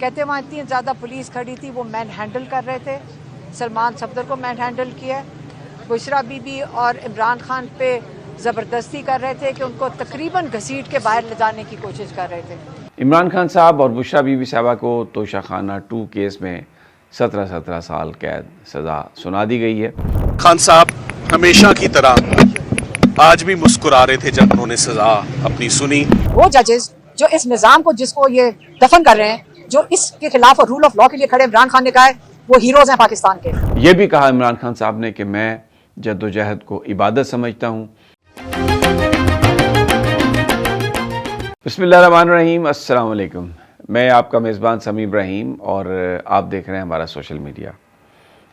کہتے وہاں اتنی زیادہ پولیس کھڑی تھی، وہ مین ہینڈل کر رہے تھے، سلمان صفدر کو مین ہینڈل کیا، بشرا بی بی اور عمران خان پہ زبردستی کر رہے تھے کہ ان کو تقریباً گھسیٹ کے باہر لے جانے کی کوشش کر رہے تھے۔ عمران خان صاحب اور بشرا بی بی صاحبہ کو توشہ خانہ 2 کیس میں 17 سال قید سزا سنا دی گئی ہے۔ خان صاحب ہمیشہ کی طرح آج بھی مسکرا رہے تھے جب انہوں نے سزا اپنی سنی۔ وہ ججز جو اس نظام کو جس کو یہ دفن کر رہے ہیں، جو اس کے خلاف اور رول آف لا کے لیے کھڑے، عمران خان نے کہا ہے وہ ہیروز ہیں پاکستان کے۔ یہ بھی کہا عمران خان صاحب نے کہ میں جد و جہد کو عبادت سمجھتا ہوں۔ بسم اللہ الرحمن الرحیم، السلام علیکم۔ میں آپ کا میزبان سمیع ابراہیم اور آپ دیکھ رہے ہیں ہمارا سوشل میڈیا۔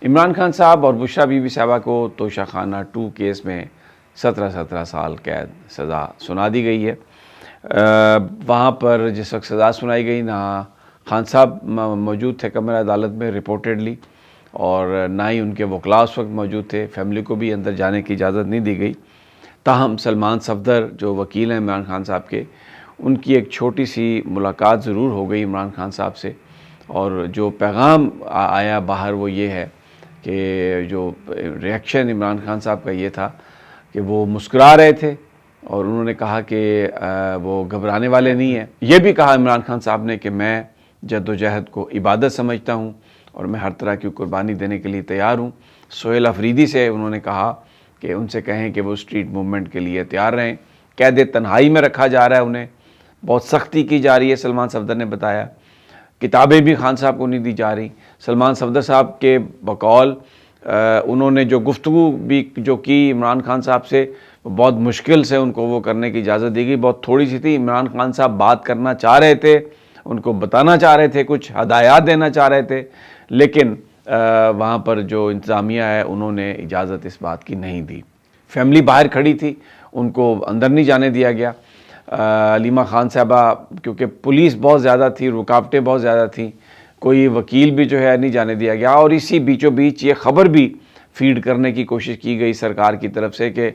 عمران خان صاحب اور بشرا بی بی صاحبہ کو توشہ خانہ 2 کیس میں 17 سال قید سزا سنا دی گئی ہے۔ وہاں پر جس وقت سزا سنائی گئی نہ خان صاحب موجود تھے کمرہ عدالت میں رپورٹڈلی، اور نہ ہی ان کے وکلاء اس وقت موجود تھے۔ فیملی کو بھی اندر جانے کی اجازت نہیں دی گئی۔ تاہم سلمان صفدر جو وکیل ہیں عمران خان صاحب کے، ان کی ایک چھوٹی سی ملاقات ضرور ہو گئی عمران خان صاحب سے، اور جو پیغام آیا باہر وہ یہ ہے کہ جو ریئیکشن عمران خان صاحب کا یہ تھا کہ وہ مسکرا رہے تھے، اور انہوں نے کہا کہ وہ گھبرانے والے نہیں ہیں۔ یہ بھی کہا عمران خان صاحب نے کہ میں جد و جہد کو عبادت سمجھتا ہوں اور میں ہر طرح کی قربانی دینے کے لیے تیار ہوں۔ سہیل افریدی سے انہوں نے کہا کہ ان سے کہیں کہ وہ اسٹریٹ موومنٹ کے لیے تیار رہیں۔ قید تنہائی میں رکھا جا رہا ہے، انہیں بہت سختی کی جا رہی ہے، سلمان صفدر نے بتایا۔ کتابیں بھی خان صاحب کو نہیں دی جا رہی۔ سلمان صفدر صاحب کے بقول انہوں نے جو گفتگو بھی جو کی عمران خان صاحب سے، بہت مشکل سے ان کو وہ کرنے کی اجازت دی گئی، بہت تھوڑی سی تھی۔ عمران خان صاحب بات کرنا چاہ رہے تھے، ان کو بتانا چاہ رہے تھے، کچھ ہدایات دینا چاہ رہے تھے، لیکن وہاں پر جو انتظامیہ ہے انہوں نے اجازت اس بات کی نہیں دی۔ فیملی باہر کھڑی تھی، ان کو اندر نہیں جانے دیا گیا۔ علیمہ خان صاحبہ، کیونکہ پولیس بہت زیادہ تھی، رکاوٹیں بہت زیادہ تھیں، کوئی وکیل بھی جو ہے نہیں جانے دیا گیا، اور اسی بیچوں بیچ یہ خبر بھی فیڈ کرنے کی کوشش کی گئی سرکار کی طرف سے کہ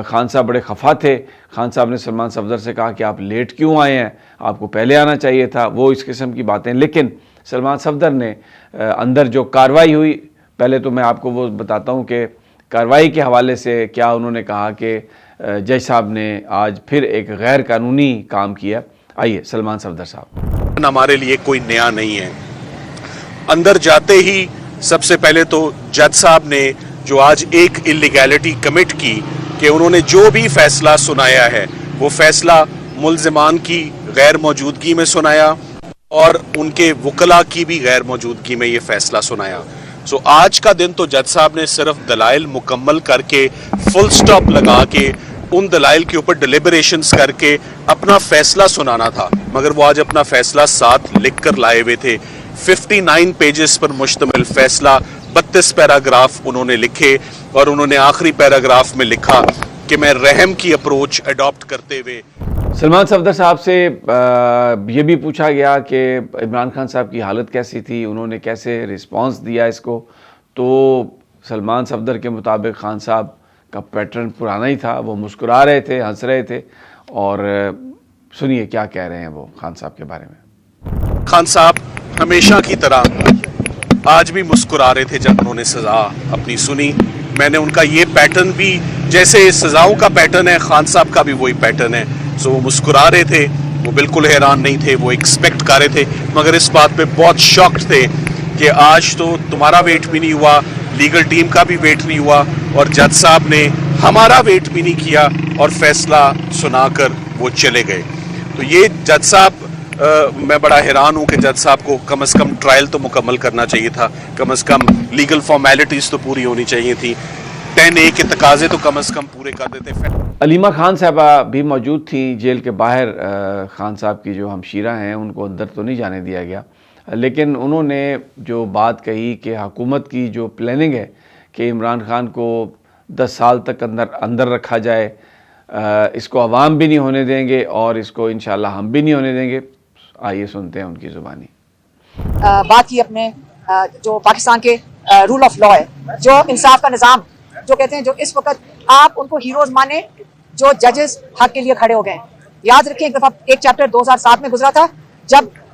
خان صاحب بڑے خفا تھے۔ خان صاحب نے سلمان صفدر سے کہا کہ آپ لیٹ کیوں آئے ہیں، آپ کو پہلے آنا چاہیے تھا، وہ اس قسم کی باتیں۔ لیکن سلمان صفدر نے اندر جو کارروائی ہوئی، پہلے تو میں آپ کو وہ بتاتا ہوں کہ کارروائی کے حوالے سے کیا انہوں نے کہا کہ جج صاحب نے آج پھر ایک غیر قانونی کام کیا۔ آئیے سلمان صفدر صاحب۔ ہمارے لیے کوئی نیا نہیں ہے۔ اندر جاتے ہی سب سے پہلے تو جج صاحب نے جو آج ایک اللیگیلٹی کمٹ کی کہ انہوں نے جو بھی فیصلہ سنایا ہے وہ فیصلہ ملزمان کی غیر موجودگی میں سنایا اور ان کے وکلاء کی بھی غیر موجودگی میں یہ فیصلہ سنایا۔ سو آج کا دن تو جج صاحب نے صرف دلائل مکمل کر کے فل سٹاپ لگا کے ان دلائل کے اوپر ڈیلیبریشنز کر کے اپنا فیصلہ سنانا تھا، مگر وہ آج اپنا فیصلہ ساتھ لکھ کر لائے ہوئے تھے۔ 59 پیجز پر مشتمل فیصلہ، 32 پیراگراف انہوں نے لکھے، اور انہوں نے آخری پیراگراف میں لکھا کہ میں رحم کی اپروچ اڈاپٹ کرتے ہوئے۔ سلمان صفدر صاحب سے یہ بھی پوچھا گیا کہ عمران خان صاحب کی حالت کیسی تھی، انہوں نے کیسے رسپانس دیا اس کو، تو سلمان صفدر کے مطابق خان صاحب کا پیٹرن پرانا ہی تھا، وہ مسکرا رہے تھے، ہنس رہے تھے، اور سنیے کیا کہہ رہے ہیں وہ خان صاحب کے بارے میں۔ خان صاحب ہمیشہ کی طرح آج بھی مسکرا رہے تھے جب انہوں نے سزا اپنی سنی۔ میں نے ان کا یہ پیٹرن بھی، جیسے سزاؤں کا پیٹرن ہے، خان صاحب کا بھی وہی پیٹرن ہے۔ سو وہ مسکرا رہے تھے، وہ بالکل حیران نہیں تھے، وہ ایکسپیکٹ کر رہے تھے، مگر اس بات پہ بہت شاکڈ تھے کہ آج تو تمہارا ویٹ بھی نہیں ہوا، لیگل ٹیم کا بھی ویٹ نہیں ہوا، اور جج صاحب نے ہمارا ویٹ بھی نہیں کیا اور فیصلہ سنا کر وہ چلے گئے۔ تو یہ جج صاحب، میں بڑا حیران ہوں کہ جج صاحب کو کم از کم ٹرائل تو مکمل کرنا چاہیے تھا، کم از کم لیگل فارمیلٹیز تو پوری ہونی چاہیے تھی، 10A کے تقاضے تو کم از کم پورے کر دیتے۔ علیمہ خان صاحبہ بھی موجود تھیں جیل کے باہر۔ خان صاحب کی جو ہمشیرہ ہیں ان کو اندر تو نہیں جانے دیا گیا، لیکن انہوں نے جو بات کہی کہ حکومت کی جو پلاننگ ہے کہ عمران خان کو 10 سال تک اندر رکھا جائے، اس کو عوام بھی نہیں ہونے دیں گے اور اس کو انشاءاللہ ہم بھی نہیں ہونے دیں گے۔ آئیے سنتے ہیں ان کی زبانی۔ بات کی اپنے جو پاکستان کے رول آف لا ہے، جو انصاف کا نظام، جو کہتے ہیں جو اس وقت آپ ان کو ہیروز مانے جو ججز حق کے لیے کھڑے ہو گئے ہیں۔ یاد رکھیں ایک دفعہ ایک چیپٹر 2007 میں گزرا تھا جب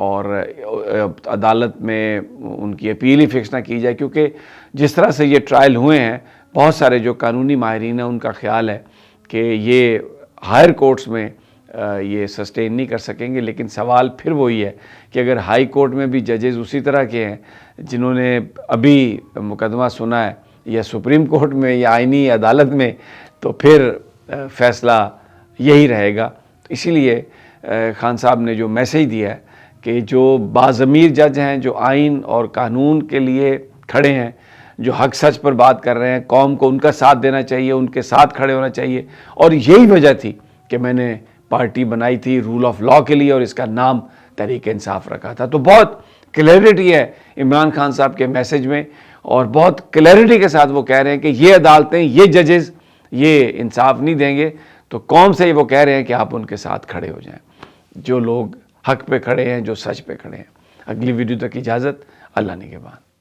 اور عدالت میں ان کی اپیل ہی فکس نہ کی جائے، کیونکہ جس طرح سے یہ ٹرائل ہوئے ہیں بہت سارے جو قانونی ماہرین ہیں ان کا خیال ہے کہ یہ ہائر کورٹس میں یہ سسٹین نہیں کر سکیں گے. لیکن سوال پھر وہی ہے کہ اگر ہائی کورٹ میں بھی ججز اسی طرح کے ہیں جنہوں نے ابھی مقدمہ سنا ہے، یا سپریم کورٹ میں یا آئینی عدالت میں، تو پھر فیصلہ یہی رہے گا. اسی لیے خان صاحب نے جو میسیج دیا ہے کہ جو باضمیر جج ہیں، جو آئین اور قانون کے لیے کھڑے ہیں، جو حق سچ پر بات کر رہے ہیں، قوم کو ان کا ساتھ دینا چاہیے، ان کے ساتھ کھڑے ہونا چاہیے. اور یہی وجہ تھی کہ میں نے پارٹی بنائی تھی رول آف لاء کے لیے، اور اس کا نام تحریک انصاف رکھا تھا. تو بہت کلیئرٹی ہے عمران خان صاحب کے میسیج میں، اور بہت کلیئرٹی کے ساتھ وہ کہہ رہے ہیں کہ یہ عدالتیں، یہ ججز یہ انصاف نہیں دیں گے. تو قوم سے وہ کہہ رہے ہیں کہ آپ ان کے ساتھ کھڑے ہو جائیں، جو لوگ حق پہ کھڑے ہیں، جو سچ پہ کھڑے ہیں. اگلی ویڈیو تک اجازت. اللہ نگہبان.